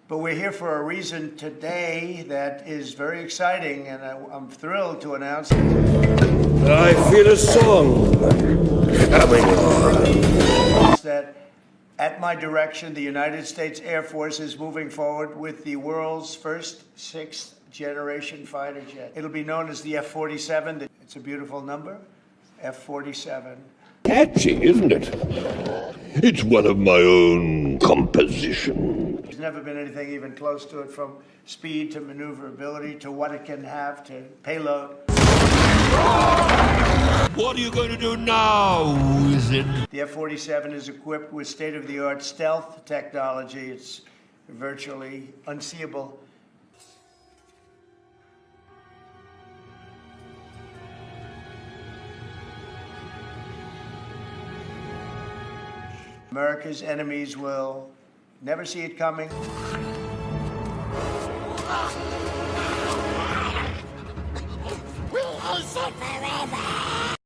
But we're here for a reason today that is very exciting, and I'm thrilled to announce I feel a song coming on. that at my direction, the United States Air Force is moving forward with the world's first sixth-generation fighter jet. It'll be known as the F47. It's a beautiful number, F47. Catchy, isn't it? It's one of my own composition. There's never been anything even close to it, from speed to maneuverability to what it can have to payload. What are you going to do now, wizard? The F-47 is equipped with state-of-the-art stealth technology. It's virtually unseeable. America's enemies will never see it coming. We hate it forever.